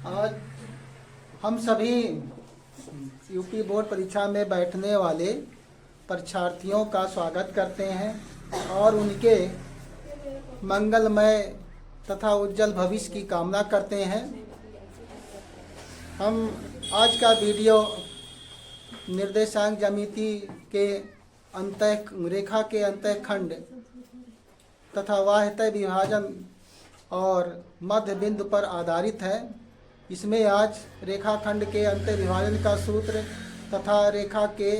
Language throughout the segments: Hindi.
आज हम सभी यूपी बोर्ड परीक्षा में बैठने वाले परीक्षार्थियों का स्वागत करते हैं और उनके मंगलमय तथा उज्जवल भविष्य की कामना करते हैं। हम आज का वीडियो निर्देशांक ज्यामिति के रेखा के अंतःखंड तथा वाह्यतः विभाजन और मध्य बिंदु पर आधारित है। इसमें आज रेखाखंड के अंत विभाजन का सूत्र तथा रेखा के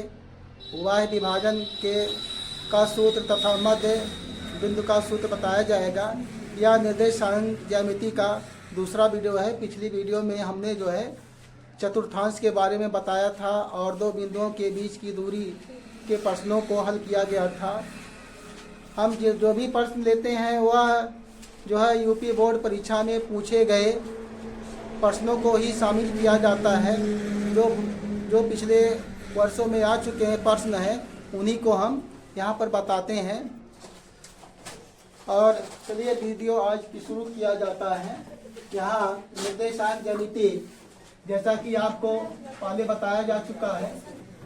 बाह्य विभाजन का सूत्र तथा मध्य बिंदु का सूत्र बताया जाएगा। यह निर्देशांक ज्यामिति का दूसरा वीडियो है। पिछली वीडियो में हमने जो है चतुर्थांश के बारे में बताया था और दो बिंदुओं के बीच की दूरी के प्रश्नों को हल किया गया था। हम जो भी प्रश्न लेते हैं वह जो है यूपी बोर्ड परीक्षा में पूछे गए प्रश्नों को ही शामिल किया जाता है। जो पिछले वर्षों में आ चुके हैं प्रश्न हैं उन्हीं को हम यहाँ पर बताते हैं। और चलिए वीडियो आज की शुरू किया जाता है। यहाँ निर्देशांक ज्यामिति जैसा कि आपको पहले बताया जा चुका है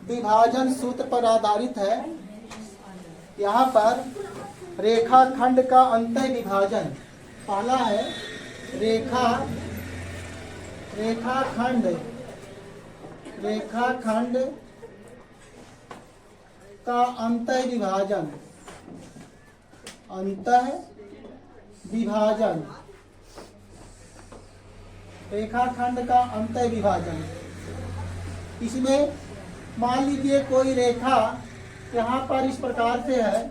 विभाजन सूत्र पर आधारित है। यहाँ पर रेखाखंड का अंतः विभाजन पहला है रेखाखंड का अंतः विभाजन रेखाखंड का अंतः विभाजन। इसमें मान लीजिए कोई रेखा यहाँ पर इस प्रकार से है।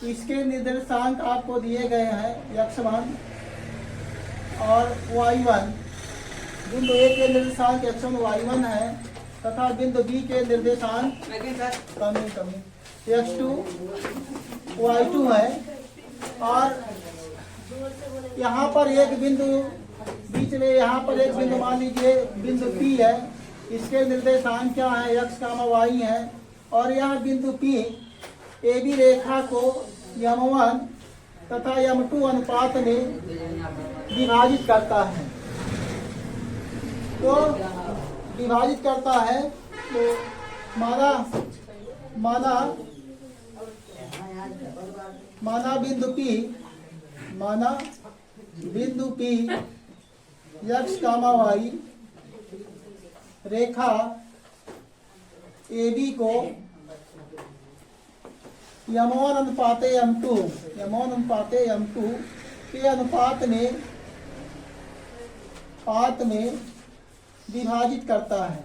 इसके निर्देशांक आपको दिए गए हैं x1 और y1। बिंदु A के निर्देशांक x1 y1 है तथा बिंदु B के निर्देशांक x2 y2 है। और यहाँ पर एक बिंदु बीच में यहाँ पर एक बिंदु मान लीजिए बिंदु P है। इसके निर्देशांक क्या है x, y है। और यह बिंदु P AB रेखा को M1 तथा M2 अनुपात में विभाजित करता है। तो विभाजित करता है तो माना बिंदु P x, y रेखा AB को M1 अनुपाते M2 के अनुपात में विभाजित करता है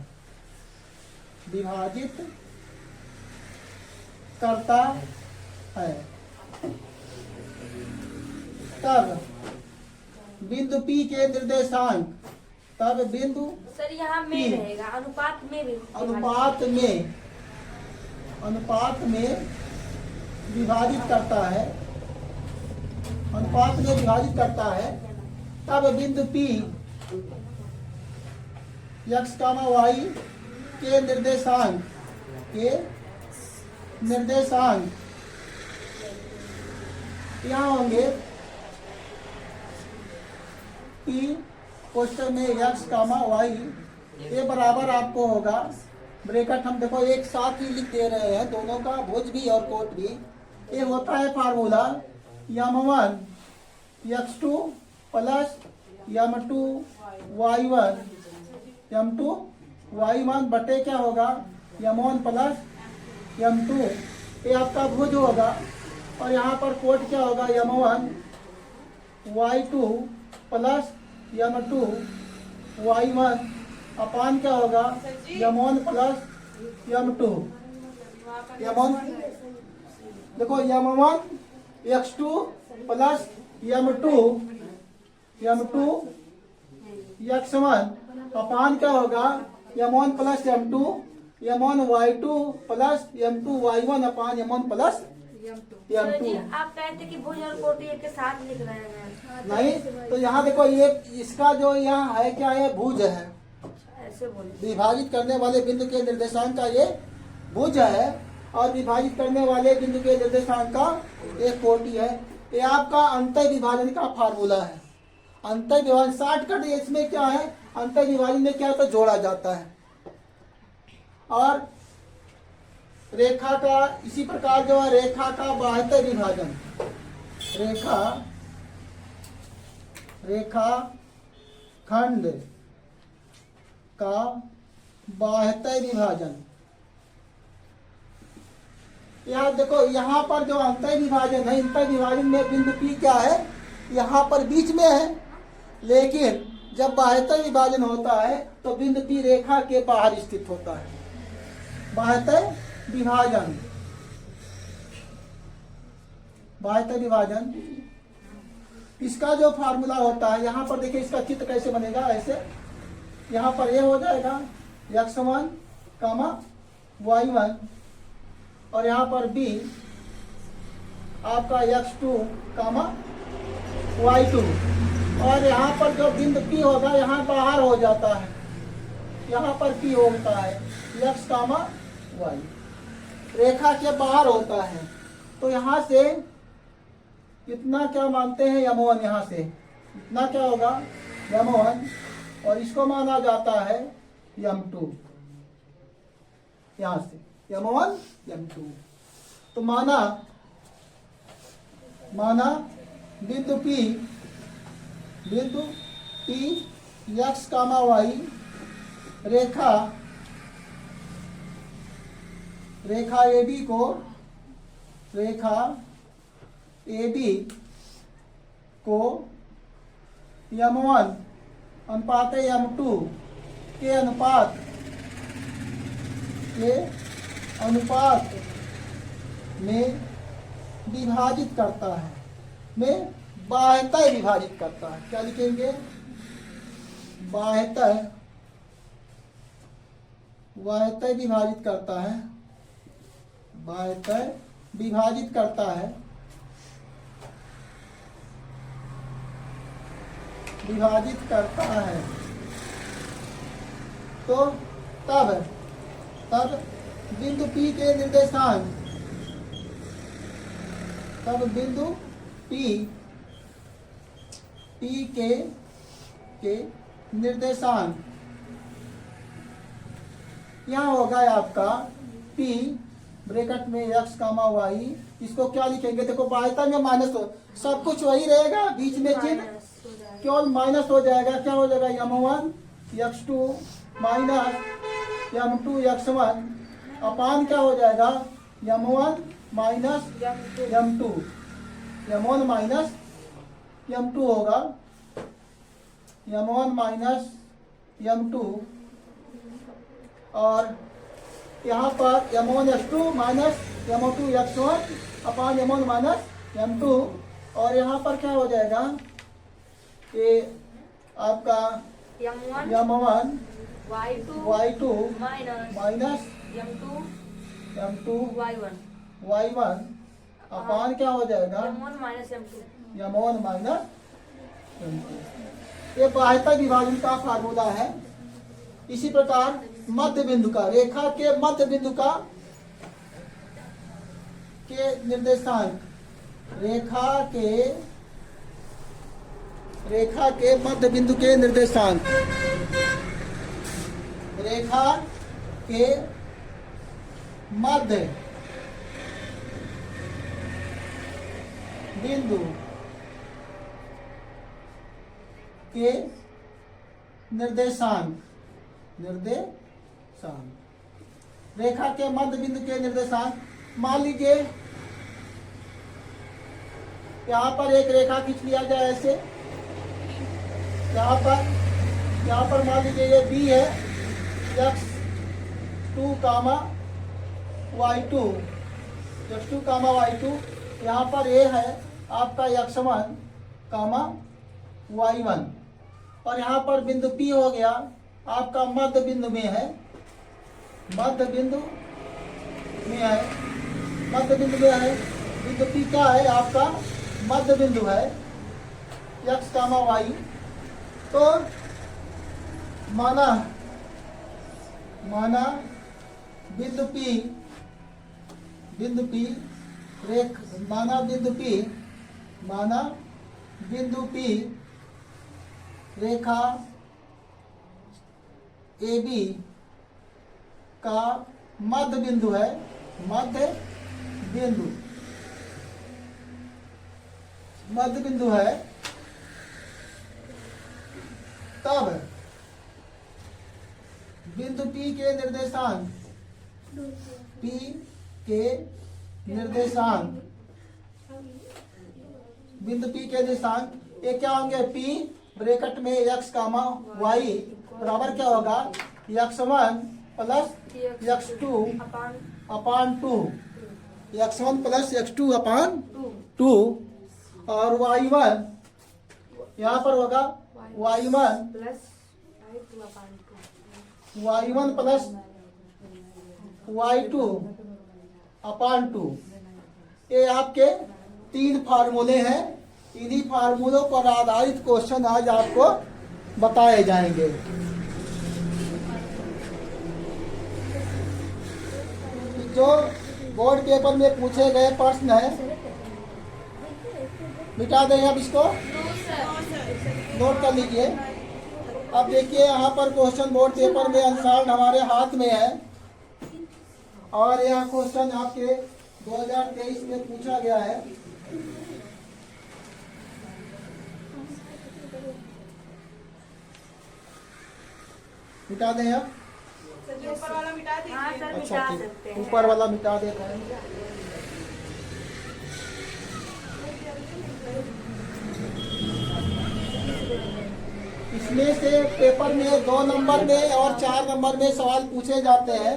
तब बिंदु P के निर्देशांक सर यहाँ में रहेगा अनुपात में विभाजित करता है। तब बिंदु P x, y के निर्देशांक यहाँ होंगे P कोष्ठक में x, y ये बराबर आपको होगा ब्रैकेट। हम देखो एक साथ ही लिख दे रहे हैं दोनों का, भुज भी और कोट भी। ये होता है formula M1 x2 plus M2 y1 M2 y1 बटे क्या होगा M1 प्लस M2। ये आपका भुज होगा। और यहाँ पर कोट क्या होगा M1 y2 plus M2 y1 अपान क्या होगा M1 प्लस M2। देखो M1 x2 plus M2 x1 अपान क्या होगा M1 plus M2 M1 y2 plus M2 y1 अपान M1 प्लस M2। आप कहते कि भुज और कोट के साथ लिख रहे हैं। नहीं तो यहाँ देखो ये इसका जो यहाँ है क्या है भुज है। ऐसे बोले विभाजित करने वाले बिंदु के निर्देशांक का ये भुज है और विभाजित करने वाले बिंदु के निर्देशांक का एक कोटि है। ये आपका अंतर विभाजन का फार्मूला है। अंतर विभाजन शॉर्टकट इसमें क्या है, अंतर विभाजन में क्या होता है, जोड़ा जाता है। और रेखा का इसी प्रकार जो है रेखा का बाह्यतः विभाजन, रेखा खंड का बाह्यतः विभाजन। यहाँ देखो, यहाँ पर जो अंतर विभाजन है, अंतर विभाजन में बिंदु P क्या है, यहाँ पर बीच में है, लेकिन जब बाह्यतः विभाजन होता है तो बिंदु P रेखा के बाहर स्थित होता है। बाह्यतः विभाजन, बाह्यतः विभाजन इसका जो फार्मूला होता है, यहाँ पर देखिए इसका चित्र कैसे बनेगा, ऐसे यहाँ पर ये हो जाएगा x1, y1 और यहाँ पर b आपका x2, y2 और यहाँ पर जो बिंदु P होगा यहाँ बाहर हो जाता है, यहाँ पर P होता है x, y रेखा के बाहर होता है। तो यहाँ से इतना क्या मानते हैं, m1, यहाँ से इतना क्या होगा m1 और इसको माना जाता है m2, यहाँ से m1 m2। तो माना बिंदु P x, y रेखा AB को m1 अनुपात m2 के अनुपात में विभाजित करता है, में बाह्यतः विभाजित करता है। क्या लिखेंगे, बाह्यतः विभाजित करता है, बाह्यतः विभाजित करता है, विभाजित करता है। तो तब बिंदु P के निर्देशांक, तब बिंदु P के निर्देशांक यहाँ होगा आपका P ब्रैकेट में x, y, इसको क्या लिखेंगे, देखो बाह्यतः में माइनस हो, सब कुछ वही रहेगा, बीच में चिन्ह केवल माइनस हो जाएगा। क्या हो जाएगा, m1 x2 minus m2 x1 अपान क्या हो जाएगा, m1 minus m2, m1 minus m2 होगा, m1 माइनस m2 और यहाँ पर m1 x2 minus m2 x1 अपान m1 माइनस m2 और यहाँ पर क्या हो जाएगा, ये आपका m1 y2 minus m2 y1 अपान क्या हो जाएगा, m1 माइनस m2। ये बाह्यतः विभाजन का फार्मूला है। इसी प्रकार मध्य बिंदु का, रेखा के मध्य बिंदु का के निर्देशांक, रेखा के मध्य बिंदु के निर्देशांक, रेखा के मध्य बिंदु के निर्देशांक, रेखा के मध्य बिंदु के निर्देशांक। मान लीजिए यहाँ पर एक रेखा खींच लिया जाए ऐसे, यहाँ पर मान लीजिए ये B है, x2, y2, यहाँ पर A है आपका x1, y1 और यहाँ पर बिंदु P हो गया आपका मध्य बिंदु में है, मध्य बिंदु P क्या है आपका मध्य बिंदु है x, y। तो माना बिंदु P रेखा AB का मध्य बिंदु है, मध्य बिंदु है, तब बिंदु P के निर्देशांक बिंदु P के निर्देशांक ये क्या होंगे? P ब्रैकेट में x कामा y बराबर क्या होगा? x1 प्लस x2 अपान 2, x1 प्लस x2 अपान 2 और y1 यहाँ पर होगा y1 प्लस y2 अपान 2। ये आपके 3 फार्मूले हैं। इन्हीं फार्मूलों पर आधारित क्वेश्चन आज आपको बताए जाएंगे। जो बोर्ड पेपर में पूछे गए प्रश्न है, मिटा दें अब इसको, नोट कर लीजिए। अब देखिए यहाँ पर क्वेश्चन बोर्ड पेपर में अनुसार हमारे हाथ में है और यह क्वेश्चन आपके 2023 में पूछा गया है। मिटा दें आप? ऊपर वाला मिटा दीजिए। हाँ सर, अच्छा मिटा ठीक, सकते हैं। ऊपर वाला मिटा देते हैं। इसमें से पेपर में 2 नंबर में और 4 नंबर में सवाल पूछे जाते हैं।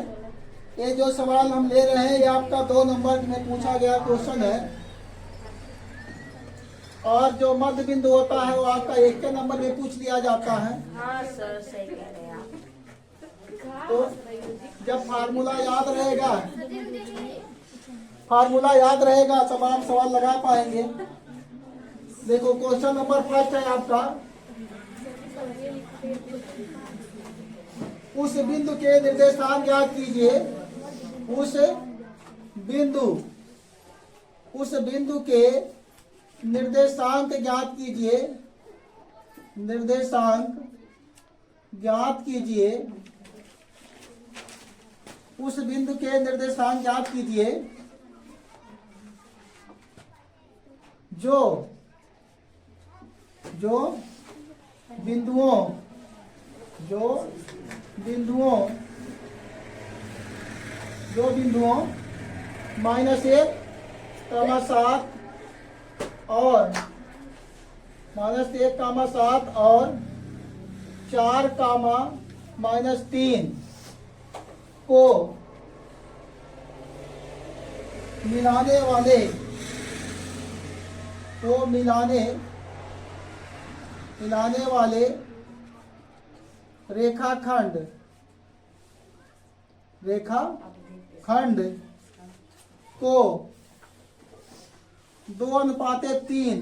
ये जो सवाल हम ले रहे हैं ये आपका 2 नंबर में पूछा गया क्वेश्चन है और जो मध्य बिंदु होता है वो आपका 1 के नंबर में पूछ लिया जाता है। हाँ सर, सही कह रहे हैं आप। तो जब फार्मूला याद रहेगा तमाम सवाल लगा पाएंगे। देखो क्वेश्चन नंबर 1 है आपका, उस बिंदु के निर्देशांक ज्ञात कीजिए। उस बिंदु के निर्देशांक ज्ञात कीजिए। उस बिंदु के निर्देशांक ज्ञात कीजिए जो बिंदुओं -1, -7 और -1, 7 और 4, -3 को मिलाने वाले रेखाखंड को 2:3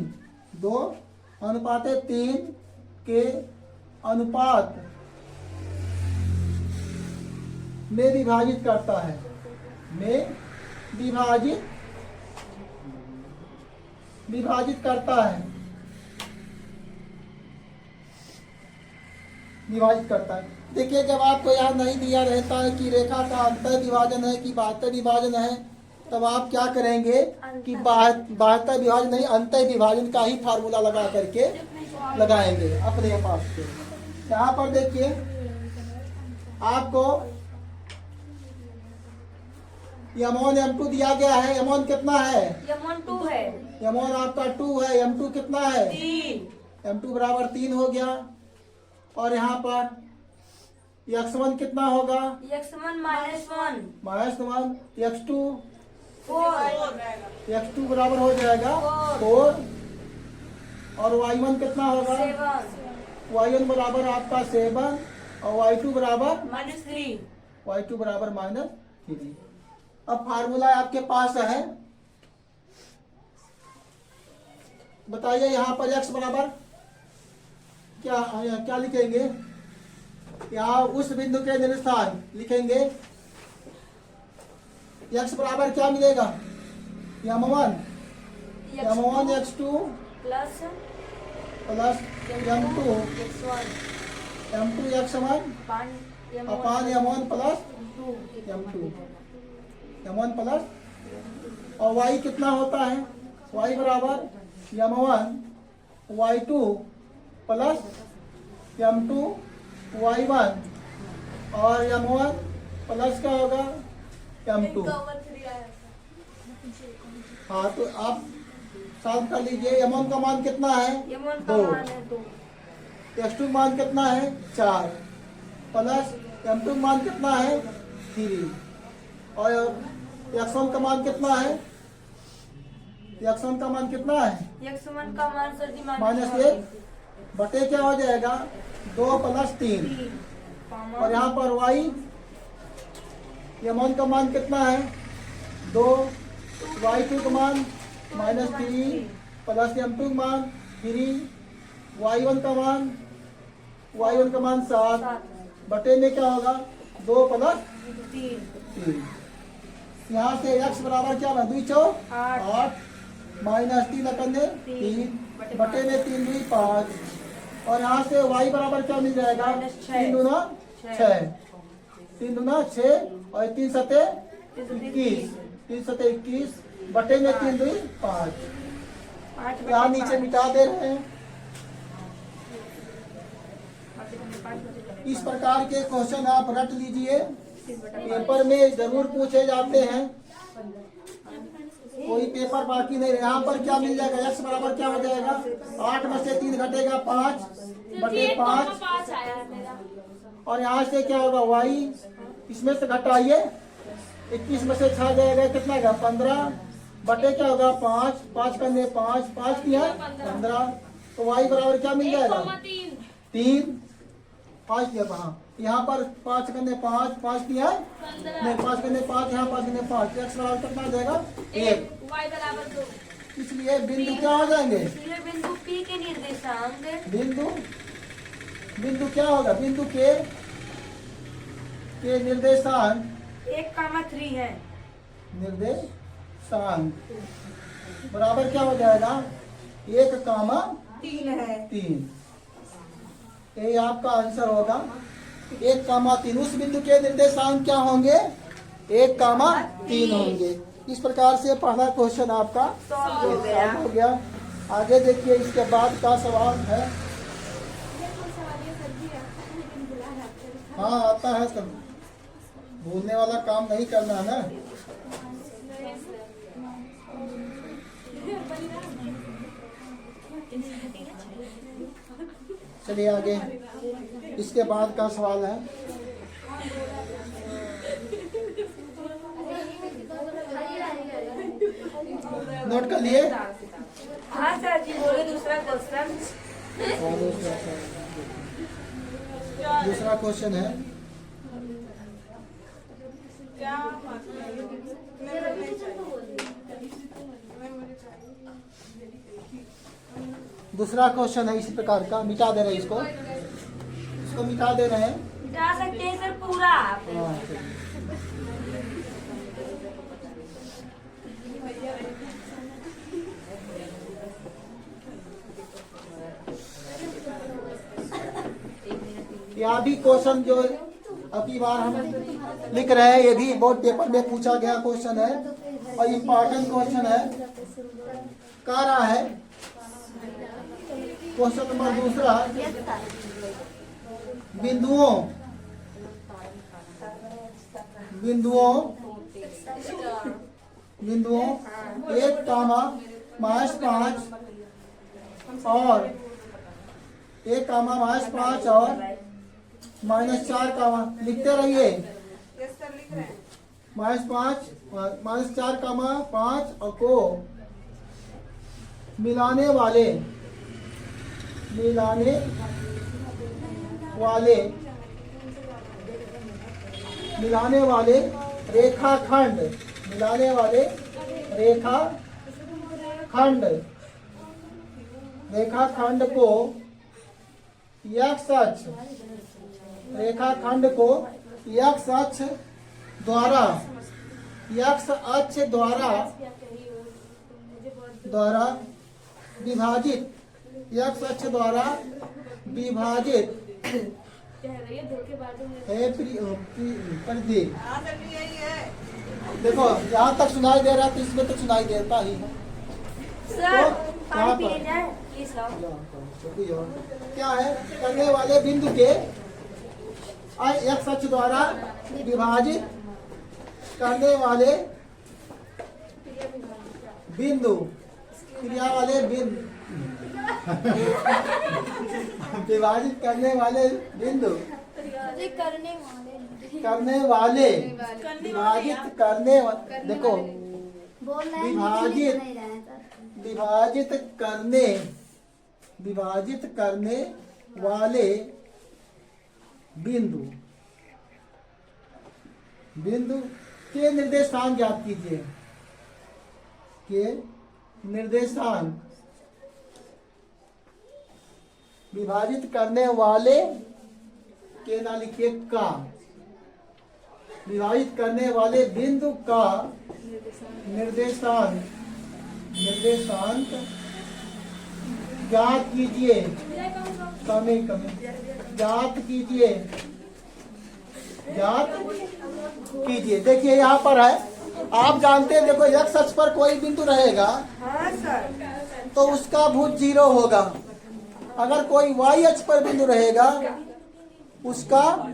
के अनुपात में विभाजित करता है। विभाजित करता है। देखिए जब आपको याद नहीं दिया रहता है कि रेखा का अंतः विभाजन है कि बाह्य विभाजन है, तब आप क्या करेंगे कि बाह्य विभाजन नहीं अंतः विभाजन का ही फार्मूला लगा करके लगाएंगे अपने पास से। यहाँ पर देखिए आपको M1 M2 दिया गया है। M1 कितना है? M1 2 है। M1 आपका 2 है। M2 कितना है? 3। M2 बराबर 3 हो गया। और यहाँ पर x1 कितना होगा? x1 -1 x2 4 x2 बराबर हो जाएगा 4 और y1 कितना होगा? 7 y1 बराबर आपका 7 और y2 बराबर -3 y2 बराबर -3। अब फार्मूला आपके पास है, बताइए यहाँ पर x बराबर क्या लिखेंगे? यहाँ उस बिंदु के निर्देशांक लिखेंगे। x बराबर क्या मिलेगा? M1 x2 plus plus m2 x1 m2 x समान अपान m1 plus m2 m1 plus और y कितना होता है y बराबर m1 y2 plus m2 y1 और m1 प्लस क्या होगा m2। हाँ तो आप सॉल्व कर लीजिए। m1 का मान कितना है m1 का 2, मान है 2 x2 का मान कितना है 4 प्लस m2 का मान कितना है 3 और x1 का मान कितना है x1 का मान कितना है x1 का मान सर जी माइनस 1 बटे क्या हो जाएगा 2 प्लस 3 और यहाँ पर y m1 का मान कितना है 2 y2 का मान -3 प्लस m2 का मान 3 y1 का मान 7 बटे में क्या होगा 2 प्लस 3। यहाँ से x बराबर क्या है 2 चौ 8 माइनस 3 अपने 3 बटे में 3 2 5 और यहाँ से y बराबर क्या मिल जाएगा 3 दूना 6 3 दूना 6 और 3 सते 21 3 सते 21 बटे में 3 2 5 यहाँ नीचे मिटा दे रहे हैं। इस प्रकार के क्वेश्चन आप रट लीजिए, पेपर में जरूर पूछे जाते हैं, कोई पेपर बाकी नहीं। यहाँ पर क्या मिल जाएगा x बराबर क्या हो जाएगा 8 में से 3 घटेगा 5 बटे 5 और यहाँ से क्या होगा y इसमें से घटाइए 21 में से 6 जाएगा कितना होगा 15 बटे क्या होगा 5 5 करने 5 5 किया 15 तो y बराबर क्या मिल जाएगा 3 5 किया। हाँ यहाँ पर 5 करने 5 5 किया नहीं 5 करने 5 यहाँ 5 करने 5 x बराबर कितना देगा 1 y बराबर 2 इसलिए बिंदु क्या हो जाएंगे इसलिए बिंदु P के निर्देशांक बिंदु क्या होगा बिंदु के निर्देशांक 1,3 है निर्देशांक बराबर क्या हो जाएगा 1,3 है 3। ये आपका आंसर होगा 1,3। उस बिंदु के निर्देशांक क्या होंगे 1,3 होंगे। इस प्रकार से पहला क्वेश्चन आपका सॉल्व हो गया। आगे देखिए इसके बाद का सवाल है। हाँ आता है सब, भूलने वाला काम नहीं करना है ना। चलिए आगे इसके बाद का सवाल है। नोट कर लिए। हाँ सर जी बोले दूसरा क्वेश्चन दूसरा क्वेश्चन है दूसरा क्वेश्चन है इसी प्रकार का। मिटा दे रहे हैं इसको मिटा दे रहे हैं। जा सकते हैं सर पूरा हाँ, यहाँ भी क्वेश्चन जो अभी बार हम लिख रहे हैं ये भी बोर्ड पेपर में पूछा गया क्वेश्चन है और इम्पोर्टेंट क्वेश्चन है। कह रहा है क्वेश्चन नंबर दूसरा बिंदुओं 1,5 और 1,5 और -4 लिखते रहिए। -4,5 को मिलाने वाले रेखाखंड को x अक्ष द्वारा विभाजित x अक्ष द्वारा विभाजित है परिधि। देखो यहाँ तक सुनाई दे रहा है तो इसमें तो सुनाई देता ही है। सर तो पानी यहाँ पिए पर जाए प्लीज आओ। क्या है, करने वाले बिंदु के x अक्ष द्वारा विभाजित करने वाले बिंदु, क्रिया वाले बिंदु विभाजित करने वाले बिंदु, करने वाले विभाजित करने देखो विभाजित करने वाले बिंदु के निर्देशांक ज्ञात कीजिए। के निर्देशांक विभाजित करने वाले के ना लिखिए का, विभाजित करने वाले बिंदु का निर्देशांक ज्ञात कीजिए। ज्ञात कीजिए। देखिए यहाँ पर है, आप जानते हैं, देखो x अक्ष पर कोई बिंदु रहेगा हाँ सर। तो उसका भुज 0 होगा। अगर कोई y अक्ष पर बिंदु रहेगा उसका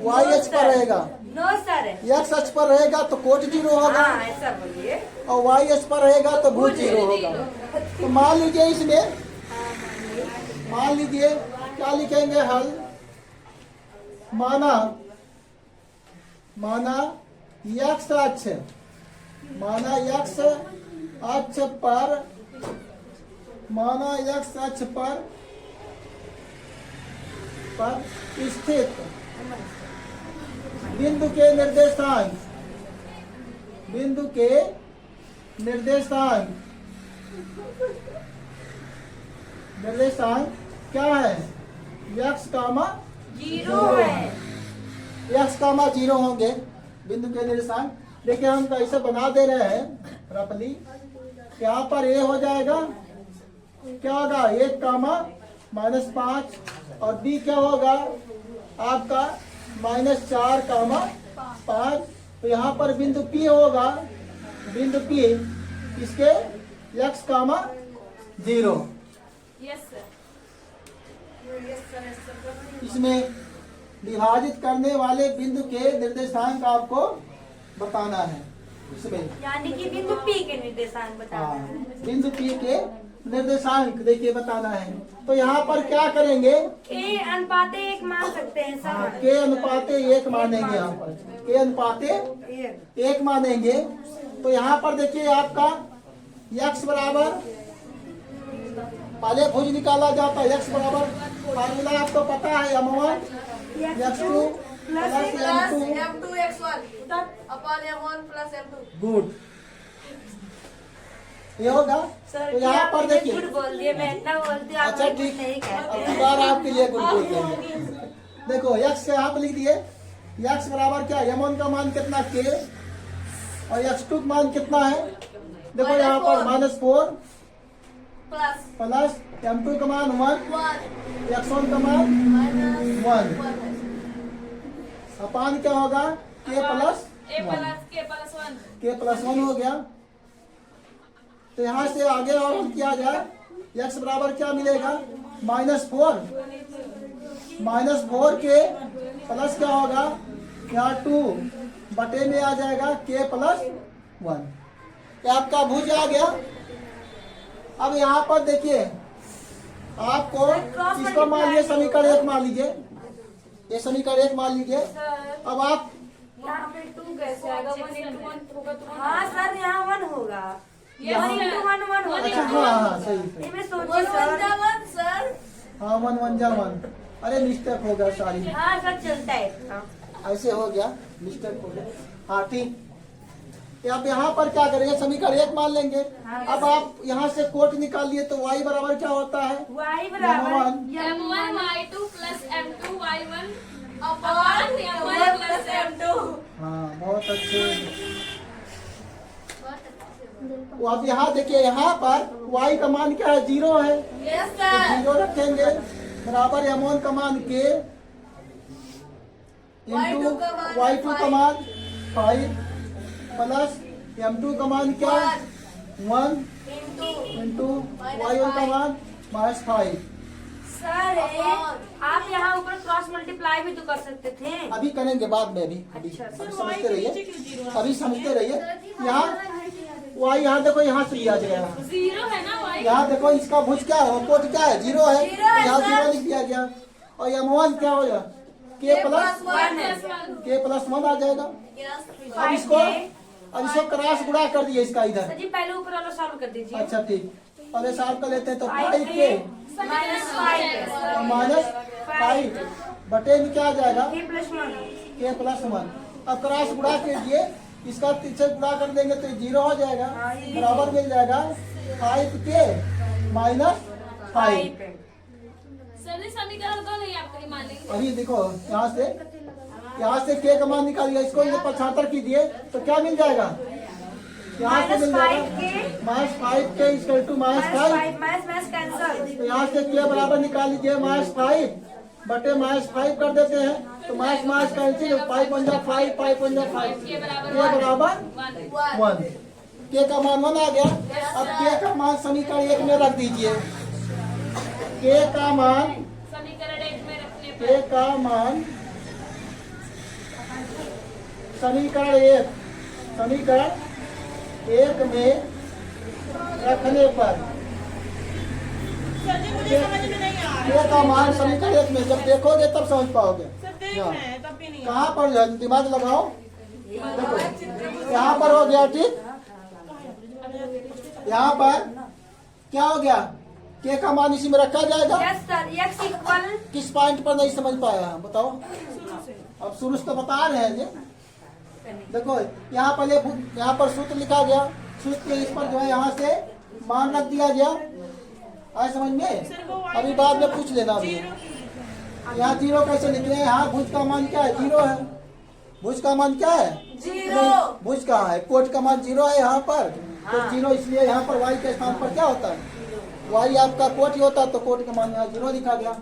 y अक्ष पर रहेगा। No sir. x अक्ष पर रहेगा तो कोट 0 होगा हाँ ऐसा बोलिए। और y अक्ष पर रहेगा तो भुज 0 होगा। तो मान लीजिए इसमें, मान लीजिए क्या लिखेंगे हल, माना x अक्ष, x अक्ष पर स्थित बिंदु के निर्देशांक क्या है, x कामा 0 है। x कामा 0 होंगे बिंदु के निर्देशांक। देखिए हम कैसे बना दे रहे हैं रफली। यहाँ पर a हो जाएगा, क्या होगा 1 कामा -5 और b क्या होगा आपका -4 कामा 5। तो यहाँ पर बिंदु p होगा, बिंदु p इसके x कामा 0। इसमें विभाजित करने वाले बिंदु के निर्देशांक आपको बताना है। इसमें यानी कि बिंदु P के निर्देशांक बताना है। बिंदु P के निर्देशांक देखिए बताना है। तो यहाँ पर क्या करेंगे, के अनुपाते 1 मान सकते हैं सर। के अनुपाते 1 मानेंगे। यहाँ पर के अनुपाते 1 मानेंगे। तो यहाँ पर देखिए आपका x बराबर, पहले भुज निकाला जाता है। x बराबर फार्मूला आपको पता है, m1 x2 plus m2 good, ये होगा। सर तो यहाँ पर देखिए, गुड बोल दिए, मैं इतना बोलती हूँ, आप अच्छा मुझे ठीक, नहीं कहते अब हैं। बार आपके लिए गुड बोल देंगे। देखो x यहाँ पे लिख दिए, x बराबर क्या, m1 का मान कितना k और x2 का मान कितना है। देखो यहाँ पर -4 प्लस m2 का मान 1, x1 का मान 1 अपान क्या होगा k प्लस 1 हो गया। तो यहाँ से आगे और हम किया जाए, x बराबर क्या मिलेगा -4 के प्लस क्या होगा, यहाँ 2 बटे में आ जाएगा k प्लस 1। ये आपका भुज आ गया। अब यहाँ पर देखिए आपको इसको मान लीजिए समीकरण 1 मान लीजिए, ये समीकरण 1 मान लीजिए। अब आप यहाँ पे 2 कैसे आएगा, 1 into 1 होगा तो हाँ सर यहाँ 1 होगा, 1 into 1 1 होगा। अच्छा हाँ सही सही, इसमें सोचिए सर। हाँ 1 1 जा 1, अरे मिस्टेक हो गया सारी, हाँ सर चलता है इतना। ऐसे हो गया, मिस्टेक हो गया। हाँ ठीक, आप यहाँ पर क्या करेंगे, समीकरण 1 मान लेंगे। अब आप यहाँ से कोट निकाल लिए तो y बराबर क्या होता है, y बराबर m1 y2 plus m2 y1 upon m1 plus m2। हाँ बहुत अच्छे। वो अब यहाँ देखिए, यहाँ पर y का मान क्या है, 0 है, यस तो 0 रखेंगे बराबर m1 का मान k इंटू y2 का मान 5 प्लस m2 का मान क्या, 1 इंटू y1 का मान -5। सर आप यहाँ ऊपर क्रॉस मल्टीप्लाई भी तो कर सकते थे। अभी करेंगे बाद में, अभी अच्छा, अभी समझते रहिए, अभी समझते रहिए। यहाँ y यहाँ देखो, यहाँ से लिया गया है, 0 है ना y? यहाँ देखो इसका भुज क्या है, कोट क्या है, 0 है, यहाँ 0 लिख दिया गया। और m1 क्या हो जाएगा, k प्लस 1 आ जाएगा। अब इसको क्रॉस गुणा कर दिए इसका इधर। सर जी पहले ऊपर वाला सॉल्व कर दीजिए। अच्छा ठीक, पहले सॉल्व कर लेते हैं। तो 5k -5 बटे में क्या आ जाएगा, k प्लस 1। अब क्रॉस गुणा कीजिए, इसका पीछे गुणा कर देंगे तो 0 हो जाएगा, बराबर मिल जाएगा 5k -5। सर जी समीकरण तो नहीं आपको ही मान लेंगे। अभी देखो यहाँ से k का मान निकालिए, इसको 75 कीजिए तो क्या मिल जाएगा, यहाँ से मिल जाएगा -5k इक्वल टू -5। कैंसल। तो यहाँ से k बराबर निकाल लीजिए, -5 बटे -5 कर देते हैं, तो माइनस कैंसिल, 5 1 जा 5, 5 1 जा 5, के k बराबर बराबर 1। k का मान 1 आ गया। अब k का मान समीकरण 1 में रख दीजिए। k का मान, समीकरण 1 में रखने k पर का मान समीकरण 1 में रखने पर सर जी मुझे समझ में नहीं आ रहा k का मान समीकरण 1 में जब देखोगे तब समझ पाओगे। सर देख रहे हैं तब भी नहीं कहाँ पर जो है, दिमाग लगाओ, देखो यहाँ पर हो गया, ठीक, यहाँ पर क्या हो गया, k का मान इसी में रखा जाएगा। यस सर, x इक्वल किस पॉइंट पर नहीं समझ पाया बताओ, अब शुरू से तो बता रहे हैं जी। देखो यहाँ पर सूत्र लिखा गया, सूत्र के इस पर जो है यहाँ से मान रख दिया गया, आए समझ में। अभी बाद में पूछ लेना। अभी यहाँ 0 कैसे निकले, यहाँ भुज का मान क्या है, 0 है। भुज का मान क्या है, 0। भुज कहाँ है, कोट का मान 0 है यहाँ पर, तो 0 इसलिए यहाँ पर y के स्थान पर क्या होता है, y आपका कोट ही होता है, तो कोट का मान यहाँ 0 लिखा गया।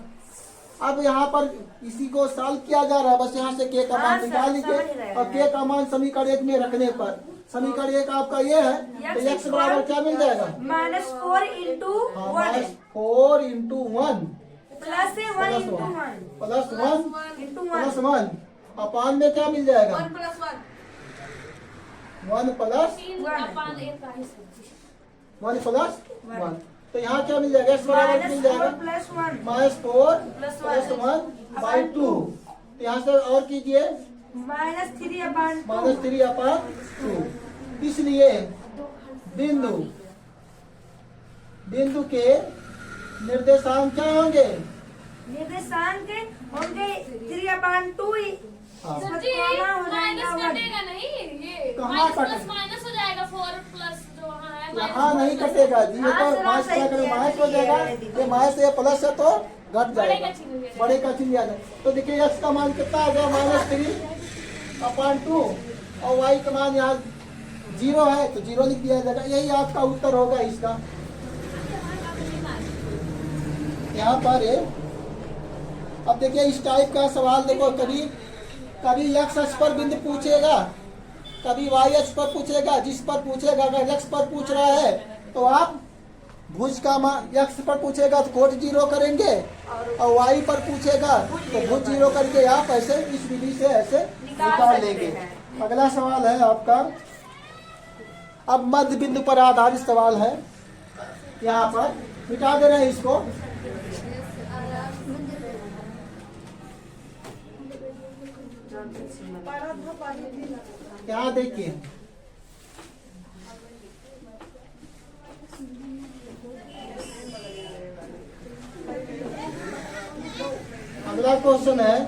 अब यहाँ पर इसी को सॉल्व किया जा रहा है, बस यहाँ से k का मान निकाल लीजिए, और k का मान समीकरण 1 में रखने पर, समीकरण 1 आपका ये है, तो x बराबर क्या मिल जाएगा, -4 into 1 4 into 1 plus 1 into 1 plus 1 into plus 1 अपान में क्या मिल जाएगा, 1 प्लस 1 प्लस 1। तो यहाँ क्या मिल जाएगा, x बराबर मिल जाएगा प्लस 1 -4 प्लस 1/2। तो यहाँ से और कीजिए, -3/2। इसलिए बिंदु के निर्देशांक क्या होंगे, निर्देशांक होंगे 3/2। हाँ। सर जी माइनस कटेगा नहीं, ये कहाँ माइनस कटे? प्लस माइनस हो जाएगा, 4 प्लस जो वहाँ है यहाँ नहीं कटेगा जी, ये तो माइनस क्या करें, माइनस हो जाएगा, ये माइनस से प्लस है तो घट जाएगा, बड़े का चिन्ह आ जाएगा। तो देखिए x का मान कितना आ गया, -3/2, और y का मान यहाँ 0 है, तो 0 लिख दिया जाएगा। यही आपका उत्तर होगा इसका। यहाँ पर अब देखिए इस टाइप का सवाल, देखो कभी x अक्ष पर बिंदु पूछेगा, कभी y अक्ष पर पूछेगा। जिस पर पूछेगा, अगर x पर पूछ रहा है तो आप भुज का मान, x पर पूछेगा तो कोट 0 करेंगे, और y पर पूछेगा तो भुज 0 करके आप ऐसे इस विधि से ऐसे निकाल लेंगे। अगला सवाल है आपका, अब मध्य बिंदु पर आधारित सवाल है। यहाँ पर मिटा दे रहे हैं इसको। यहाँ देखिए, अगला क्वेश्चन है,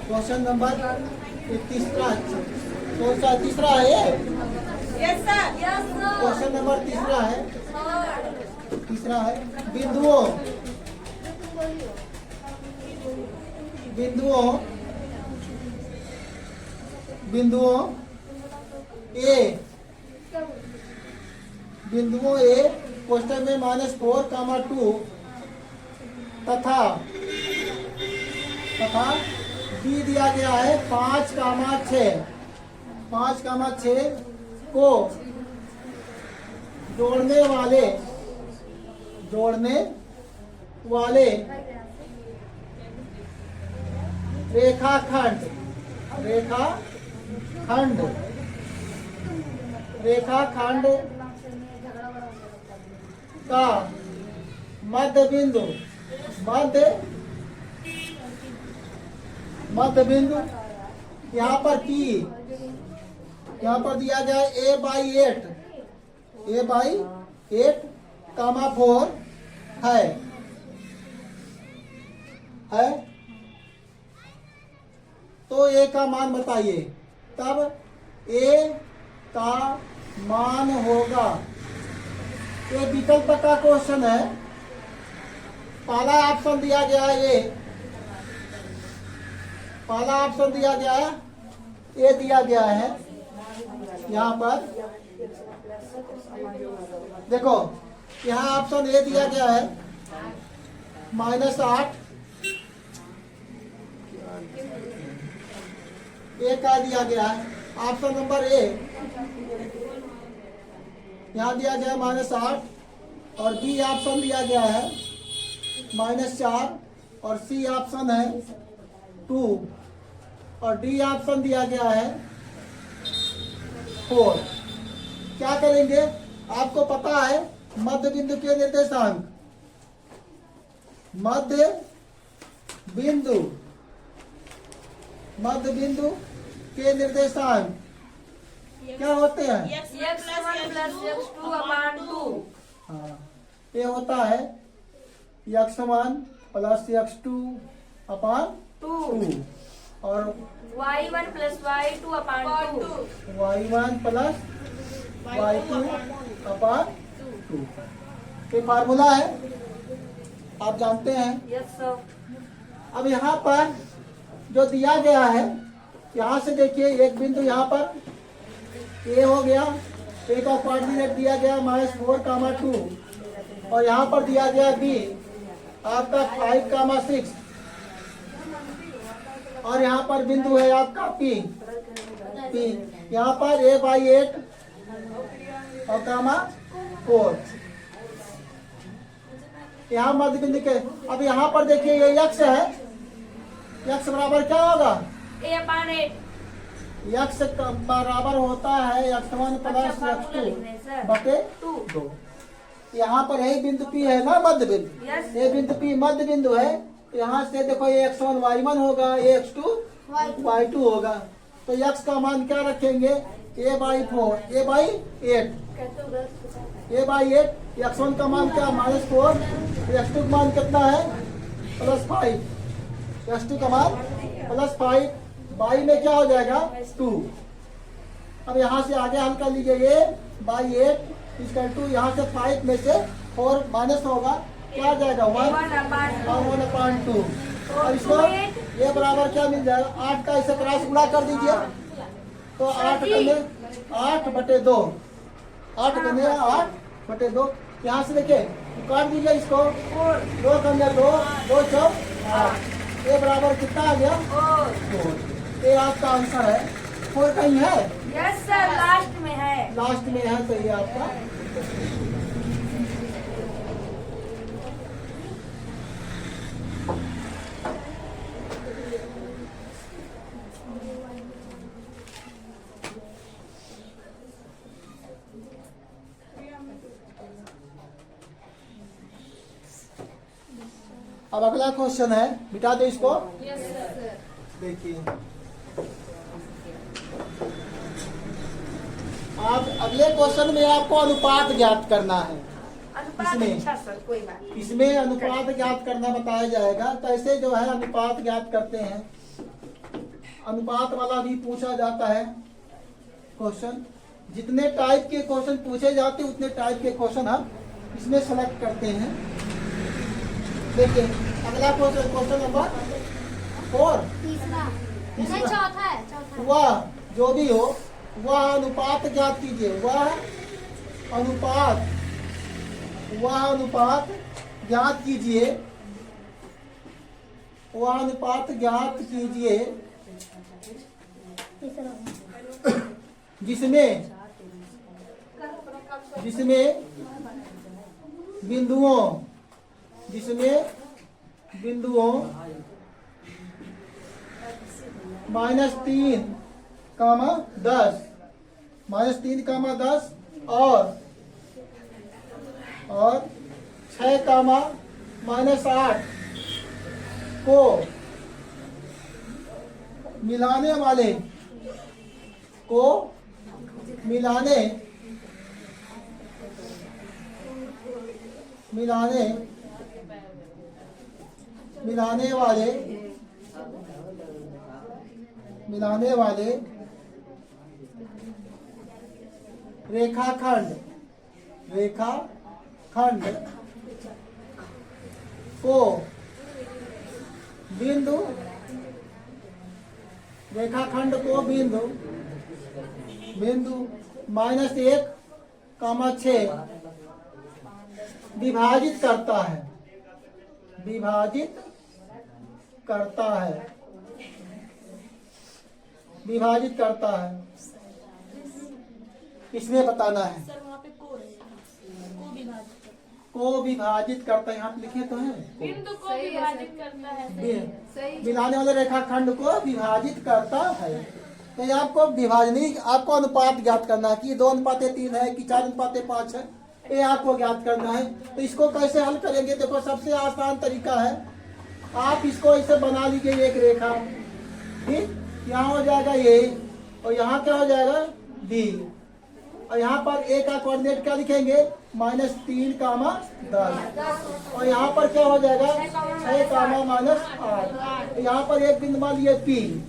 क्वेश्चन नंबर 3 है ये, यस सर क्वेश्चन नंबर 3 है। बिंदुओं बिंदुओं ए कोष्टक में -4, 2 तथा बी दिया गया है 5, 6 को जोड़ने वाले रेखाखंड का मध्य बिंदु यहाँ पर दिया गया a/8 4 है तो a का मान बताइए। तब a का मान होगा, ये विकल्प का क्वेश्चन है। पहला ऑप्शन दिया गया है ए दिया गया है यहाँ पर। देखो यहाँ ऑप्शन ए दिया गया है -8, ए का दिया गया है ऑप्शन नंबर ए, यहाँ दिया गया है -8 और बी ऑप्शन दिया गया है -4 और सी ऑप्शन है 2 और डी ऑप्शन दिया गया है 4। क्या करेंगे, आपको पता है मध्य बिंदु के निर्देशांक, मध्य बिंदु के निर्देशांक क्या होते हैं? x1 + x2/2। हाँ, ये होता है x1 + x2/2 और y1 + y2/2। y1 + y2/2 ये फार्मूला है, आप जानते हैं। Yes sir. अब यहाँ पर जो दिया गया है, यहाँ से देखिए एक बिंदु यहाँ पर ए हो गया, ए का कोऑर्डिनेट दिया गया -4, 2 और यहाँ पर दिया गया बी आपका 5, 6 और यहाँ पर बिंदु है आपका पी यहाँ पर a/8 और 4 यहाँ मध्य बिंदु के। अब यहाँ पर देखिए ये x है, x बराबर क्या होगा? a/8। x बराबर होता है x1 + x2/2। यहाँ पर यही बिंदु P है ना, मध्य बिंदु। ये बिंदु P मध्य बिंदु है। यहाँ से देखो ये x1 y1 होगा, ये x2 y2 होगा। तो x का मान क्या रखेंगे? a/4, a/8 x1 का मान क्या? -4। x2 का मान कितना है? +5। x2 का मान +5, y में क्या हो जाएगा? 2। अब यहाँ से आगे हल कर लीजिए, ये a/8 = यहाँ से 5 में से 4 माइनस होगा, क्या आ जाएगा? 1 और 1/2। और इसको ये बराबर क्या मिल जाएगा? 8 का इसे क्रॉस गुणा कर दीजिए तो 8/2 8/2। यहाँ से देखिए काट दीजिए इसको, 2 × 2 2 4 8। ये बराबर कितना आ गया? 4। ये आपका आंसर है। 4 कहीं है? यस सर, लास्ट में है। लास्ट में है, तो ये आपका अब अगला क्वेश्चन है, मिटा दो इसको। देखिए आप अगले क्वेश्चन में आपको अनुपात ज्ञात करना है। अच्छा सर, कोई बात। इसमें अनुपात ज्ञात करना बताया जाएगा। कैसे जो है अनुपात ज्ञात करते हैं, अनुपात वाला भी पूछा जाता है क्वेश्चन। जितने टाइप के क्वेश्चन पूछे जाते हैं उतने टाइप के क्वेश्चन हम इसमें सेलेक्ट करते हैं। देखिए अगला क्वेश्चन, क्वेश्चन नंबर 4 तीसरा तीसरा। नहीं चौथा है चौथा। वह जो भी हो वह अनुपात ज्ञात कीजिए। वह अनुपात ज्ञात कीजिए। वह अनुपात ज्ञात कीजिए तीसरा जिसमें बिंदुओं -3, -10 और 6, -8 को मिलाने वाले रेखाखंड को बिंदु -1, -6 विभाजित करता है। इसमें बताना है। सर वहाँ पे को विभाजित करता है। यहाँ पे लिखे तो है बिंदु को विभाजित करता है। मिलाने वाले रेखाखंड को विभाजित करता है। तो ये आपको विभाजनी आपको अनुपात ज्ञात करना है कि 2:3 है कि 4:5 है, ये आपको ज्ञात करना है। तो इसको कैसे हल करेंगे? देखो सबसे आसान तरीका है, आप इसको ऐसे बना लीजिए एक रेखा, ठीक। यहाँ हो जाएगा ए और यहाँ क्या हो जाएगा बी, और यहाँ पर ए का कोऑर्डिनेट क्या लिखेंगे -3, -10 और यहाँ पर क्या हो जाएगा 6, -8। यहाँ पर एक बिंदु मान लिए पी,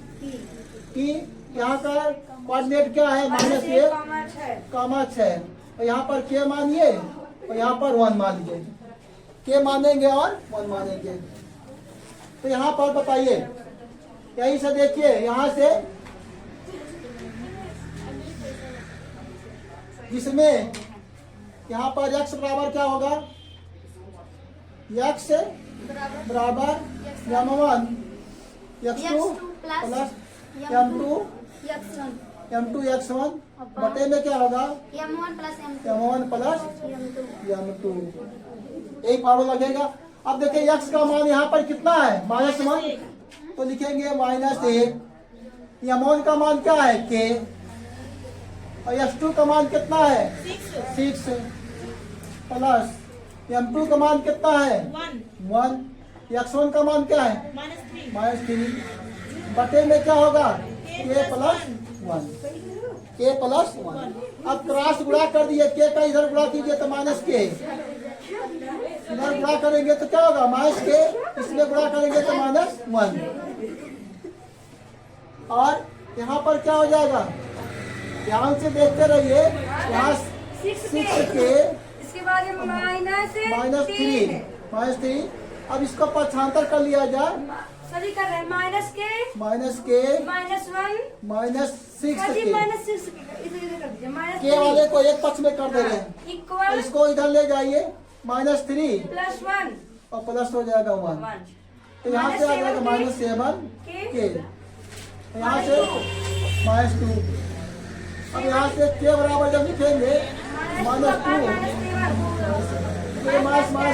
यहाँ का कोऑर्डिनेट क्या है -1, -6 और यहाँ पर के मानिए और यहाँ पर 1 मान लीजिए। के मानेंगे और 1 मानेंगे। तो यहाँ पर बताइए, यहीं से देखिए, यहाँ से जिसमें यहाँ पर x बराबर क्या होगा, x बराबर m1 x2 plus m2 x1 बटे में क्या होगा m1 प्लस m2। एक फार्मूला लगेगा। अब देखिए x का मान यहाँ पर कितना है -1, तो लिखेंगे -1। m1 का मान क्या है k और x2 का मान कितना है 6 प्लस m2 का मान कितना है 1, x1 का मान क्या है -3 बटे में क्या होगा k प्लस 1। अब क्रॉस गुणा कर दिए, k का इधर गुणा कीजिए तो -k, इधर गुणा करेंगे तो क्या होगा -k, इसमें गुणा करेंगे तो -1 और यहाँ पर क्या हो जाएगा, ध्यान से देखते रहिए, यहाँ 6k इसके बाद -3। अब इसको पक्षांतर कर लिया जाए, सभी कर रहे हैं -k -6 के वाले को एक पक्ष में कर दे रहे हैं, इक्वल इसको इधर ले जाइए -3 +1 और प्लस हो जाएगा 1, तो यहाँ से आ जाएगा -7k, यहाँ से -2। अब यहाँ से के बराबर जब लिखेंगे -2,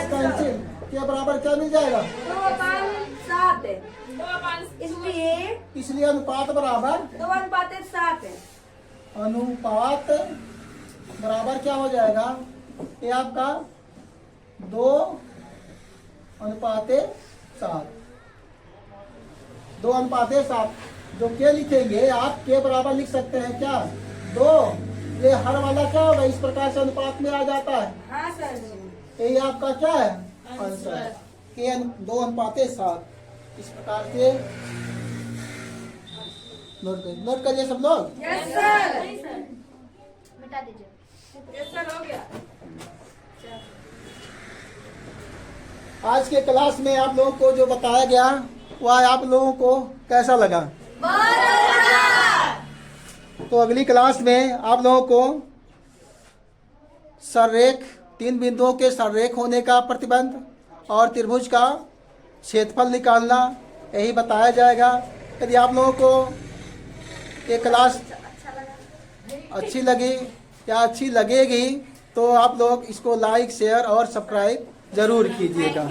कैंसिल, के बराबर क्या मिल जाएगा 2/7, इसलिए अनुपात बराबर 2/7 है। अनुपात बराबर क्या हो जाएगा, ये आपका 2:7, 2:7। जो के लिखेंगे आप के बराबर लिख सकते हैं क्या 2, ये हर वाला क्या होगा इस प्रकार से अनुपात में आ जाता है। हाँ सर, यही आपका क्या है आंसर, के 2:7 इस प्रकार से नोट करिए सब लोग। यस सर, मिटा दीजिए। यस सर, हो गया। आज के क्लास में आप लोगों को जो बताया गया वह आप लोगों को कैसा लगा? तो अगली क्लास में आप लोगों को सररेख 3 बिंदुओं के सररेख होने का प्रतिबंध और त्रिभुज का क्षेत्रफल निकालना यही बताया जाएगा। यदि आप लोगों को ये क्लास अच्छी लगी या अच्छी लगेगी तो आप लोग इसको लाइक, शेयर और सब्सक्राइब जरूर कीजिएगा।